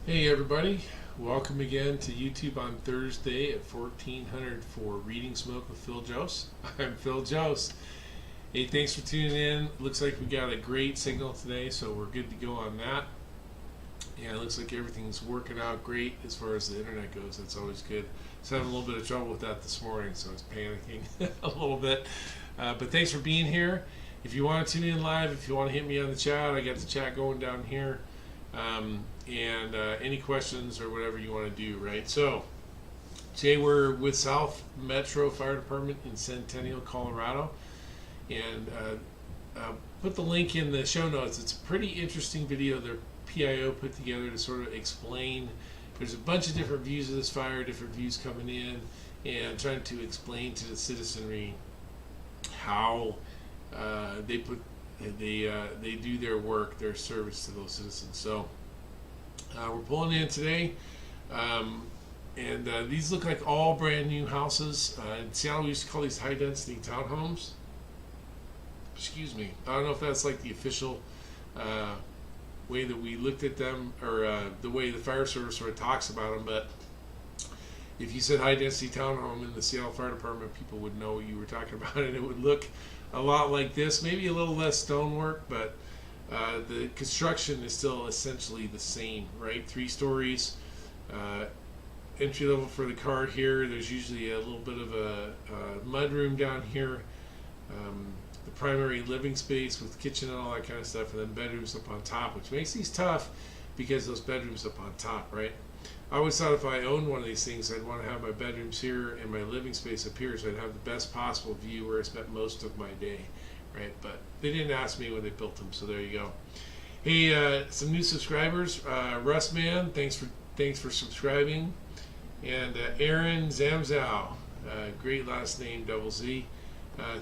Hey everybody, welcome again to YouTube on Thursday at 1400 for Reading Smoke with Phil Jose. I'm Phil Jose. Hey, thanks for tuning in. Looks like we got a great signal today, so we're good to go on that. And it looks like everything's working out great as far as the internet goes. That's always good. I was having a little bit of trouble with that this morning, so I was panicking a little bit. But thanks for being here. If you want to tune in live, if you want to hit me on the chat, I got the chat going down here. And any questions or whatever you want to do, right? So today we're with South Metro Fire Department in Centennial, Colorado, and put the link in the show notes. It's a pretty interesting video their PIO put together to sort of explain. There's a bunch of different views of this fire, different views coming in, and trying to explain to the citizenry how they do their work, their service to those citizens. So we're pulling in today, and these look like all brand new houses. In Seattle, we used to call these high density townhomes. Excuse me. I don't know if that's like the official way that we looked at them, or the way the fire service sort of talks about them, but if you said high density townhome in the Seattle Fire Department, people would know what you were talking about, and it would look a lot like this, maybe a little less stonework, but the construction is still essentially the same, right? 3 stories, entry level for the car here. There's usually a little bit of a mud room down here, the primary living space with kitchen and all that kind of stuff, and then bedrooms up on top, which makes these tough because those bedrooms up on top, right? I always thought if I owned one of these things, I'd want to have my bedrooms here and my living space up here, so I'd have the best possible view where I spent most of my day, right? But they didn't ask me when they built them, so there you go. Hey, some new subscribers. Russ Man, thanks for subscribing, and Aaron Zamzow, great last name, double Z.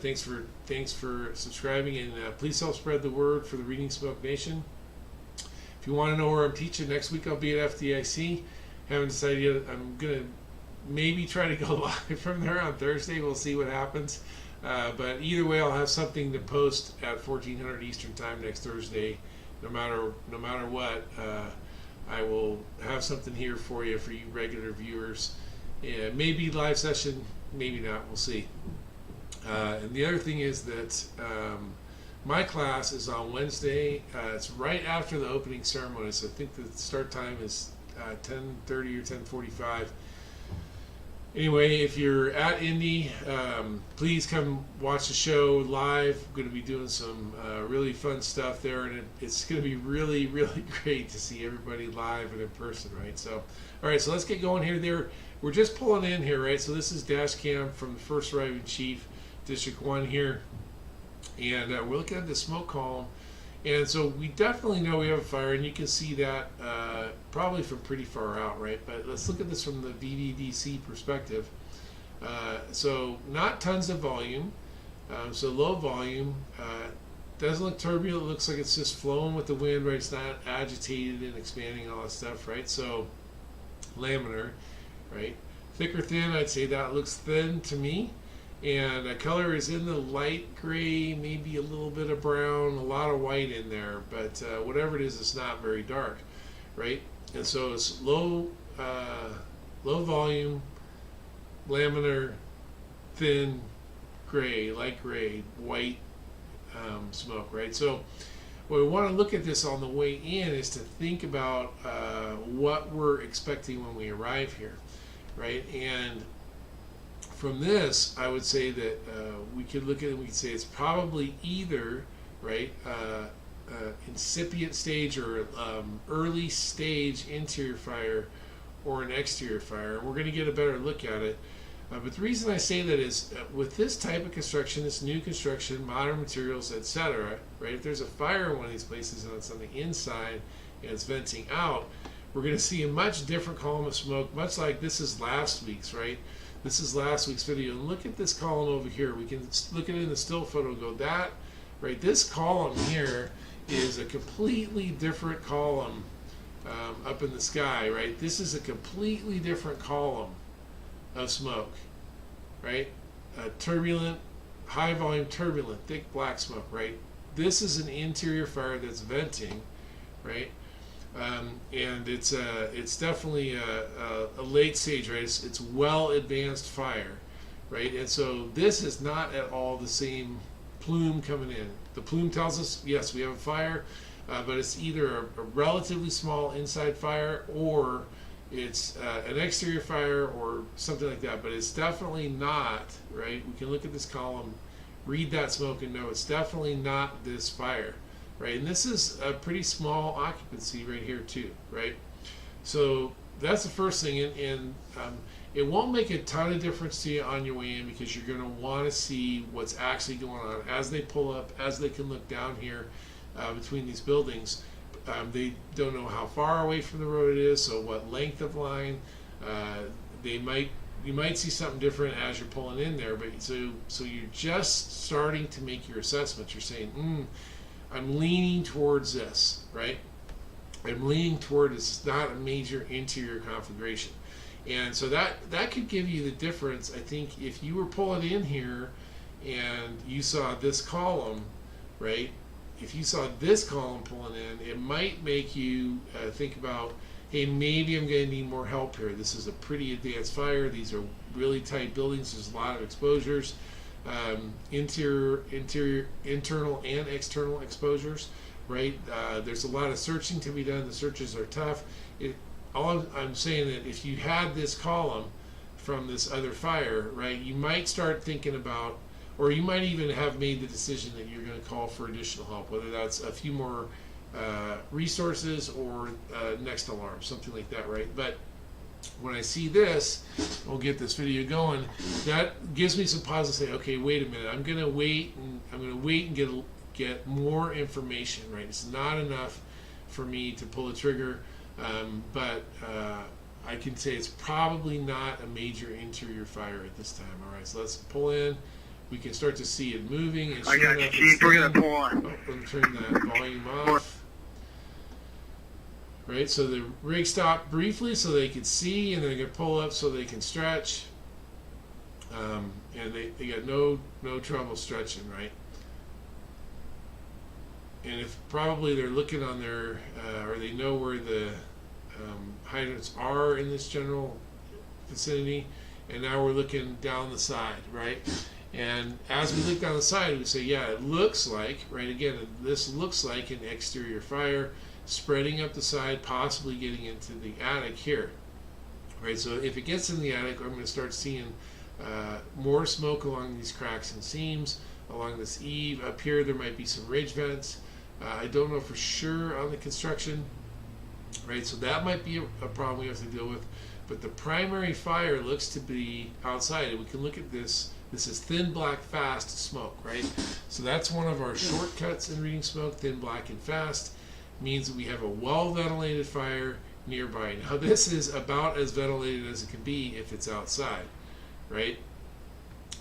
Thanks for subscribing, and please help spread the word for the Reading Smoke Nation. If you want to know where I'm teaching next week, I'll be at FDIC. Haven't decided yet. I'm gonna maybe try to go live from there on Thursday. We'll see what happens. But either way, I'll have something to post at 1400 Eastern Time next Thursday. No matter what, I will have something here for you regular viewers. Yeah, maybe live session, maybe not. We'll see. And the other thing is that my class is on Wednesday. It's right after the opening ceremony, so I think the start time is 10:30 or 10:45. Anyway, if you're at Indy, please come watch the show live. We're going to be doing some really fun stuff there, and it's going to be really, really great to see everybody live and in person, right? So, all right, so let's get going here. We're just pulling in here, right? So this is dash cam from the first arriving chief, District 1 here, and we're looking at the smoke column. And so we definitely know we have a fire, and you can see that probably from pretty far out, right? But let's look at this from the VVDC perspective. So not tons of volume, so low volume. Doesn't look turbulent. It looks like it's just flowing with the wind, right? It's not agitated and expanding, all that stuff, right? So laminar, right? Thick or thin, I'd say that looks thin to me. And the color is in the light gray, maybe a little bit of brown, a lot of white in there, but whatever it is, it's not very dark, right? And so it's low volume, laminar, thin, gray, light gray, white smoke, right? So what we want to look at this on the way in is to think about what we're expecting when we arrive here, right? And from this, I would say that we could look at it, we could say it's probably either, right, incipient stage or early stage interior fire or an exterior fire. And we're going to get a better look at it. But the reason I say that is with this type of construction, this new construction, modern materials, etc., right, if there's a fire in one of these places and it's on the inside and it's venting out, we're going to see a much different column of smoke, much like this is last week's, right? This is last week's video, and look at this column over here. We can look at it in the still photo and go, that, right, this column here is a completely different column up in the sky, right? This is a completely different column of smoke, right? Turbulent, high volume turbulent, thick black smoke, right? This is an interior fire that's venting, right? And it's definitely a late stage, right? It's well advanced fire, right? And so this is not at all the same plume coming in. The plume tells us, yes, we have a fire, but it's either a relatively small inside fire, or it's an exterior fire or something like that. But it's definitely not, right? We can look at this column, read that smoke, and know it's definitely not this fire, right? And this is a pretty small occupancy right here too, right? So that's the first thing, and it won't make a ton of difference to you on your way in, because you're going to want to see what's actually going on as they pull up, as they can look down here between these buildings. They don't know how far away from the road it is, so what length of line. You might see something different as you're pulling in there, but so you're just starting to make your assessments. You're saying, I'm leaning towards this, right? I'm leaning toward this. It's not a major interior conflagration. And so that could give you the difference. I think if you were pulling in here and you saw this column, right? If you saw this column pulling in, it might make you think about, hey, maybe I'm going to need more help here. This is a pretty advanced fire. These are really tight buildings. There's a lot of exposures, internal and external exposures, right? There's a lot of searching to be done. The searches are tough. All I'm saying that if you had this column from this other fire, right, you might start thinking about, or you might even have made the decision that you're going to call for additional help, whether that's a few more resources or next alarm, something like that, right? But when I see this, we'll get this video going. That gives me some pause to say, okay, wait a minute. I'm going to wait and get more information, right? It's not enough for me to pull a trigger, but I can say it's probably not a major interior fire at this time. All right, so let's pull in. We can start to see it moving. And I got you, Chief. We're going to pull on. Let me turn that volume off. Right, so the rig stopped briefly so they could see, and they're going to pull up so they can stretch. And they got no trouble stretching, right? And if probably they're looking on their, or they know where the hydrants are in this general vicinity, and now we're looking down the side, right? And as we look down the side, we say, yeah, it looks like, right, again, this looks like an exterior fire spreading up the side, possibly getting into the attic here, right? So if it gets in the attic, I'm going to start seeing more smoke along these cracks and seams, along this eave. Up here, there might be some ridge vents. I don't know for sure on the construction, right? So that might be a problem we have to deal with. But the primary fire looks to be outside. And we can look at this. This is thin, black, fast smoke, right? So that's one of our shortcuts in reading smoke. Thin, black, and fast means that we have a well-ventilated fire nearby. Now this is about as ventilated as it can be if it's outside, right?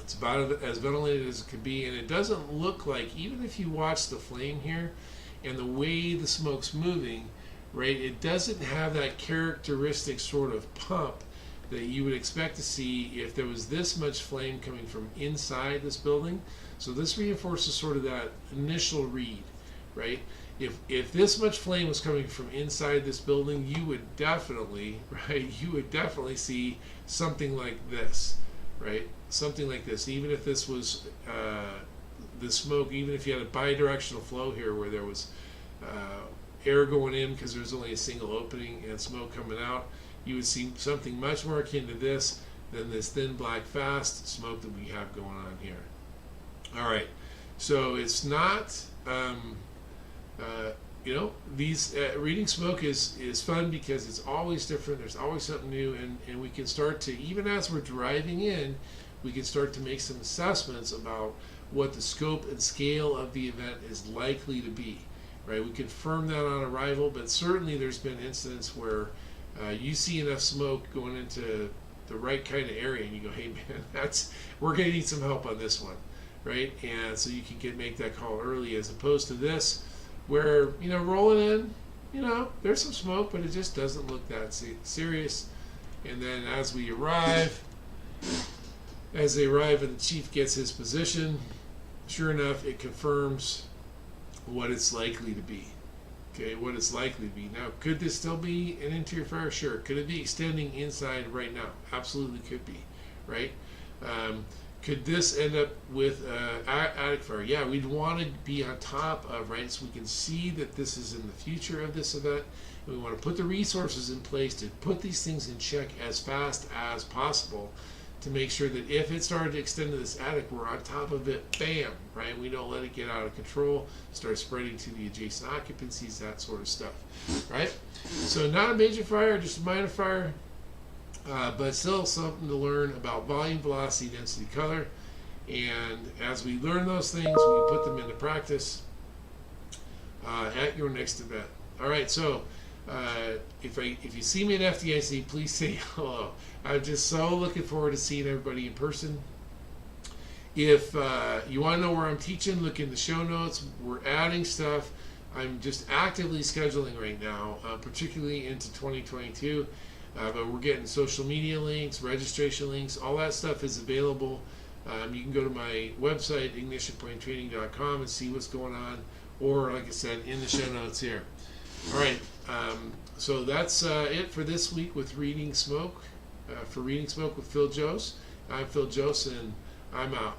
It's about as ventilated as it can be, and it doesn't look like, even if you watch the flame here and the way the smoke's moving, right, it doesn't have that characteristic sort of pump that you would expect to see if there was this much flame coming from inside this building. So this reinforces sort of that initial read, right? If this much flame was coming from inside this building, you would definitely, right, you would definitely see something like this, right? Something like this. Even if this was the smoke, even if you had a bidirectional flow here where there was air going in because there's only a single opening and smoke coming out, you would see something much more akin to this than this thin, black, fast smoke that we have going on here. All right, so it's not, these reading smoke is fun because it's always different. There's always something new, and we can start to, even as we're driving in, we can start to make some assessments about what the scope and scale of the event is likely to be, right? We confirm that on arrival, but certainly there's been incidents where you see enough smoke going into the right kind of area, and you go, hey man, we're going to need some help on this one, right? And so you can make that call early, as opposed to this, where, rolling in, there's some smoke, but it just doesn't look that serious. And then as they arrive and the chief gets his position, sure enough, it confirms what it's likely to be. Okay, what it's likely to be. Now, could this still be an interior fire? Sure. Could it be extending inside right now? Absolutely could be, right? Could this end up with attic fire? Yeah, we'd want to be on top of, right? So we can see that this is in the future of this event. And we want to put the resources in place to put these things in check as fast as possible to make sure that if it started to extend to this attic, we're on top of it, bam, right? We don't let it get out of control, start spreading to the adjacent occupancies, that sort of stuff, right? So not a major fire, just a minor fire. But still something to learn about volume, velocity, density, color. And as we learn those things, we can put them into practice at your next event. All right, so if you see me at FDIC, please say hello. I'm just so looking forward to seeing everybody in person. If you want to know where I'm teaching, look in the show notes. We're adding stuff. I'm just actively scheduling right now, particularly into 2022. But we're getting social media links, registration links, all that stuff is available. You can go to my website, ignitionpointtraining.com, and see what's going on, or like I said, in the show notes here. All right, so that's it for this week with Reading Smoke. For Reading Smoke with Phil Jose. I'm Phil Jose, and I'm out.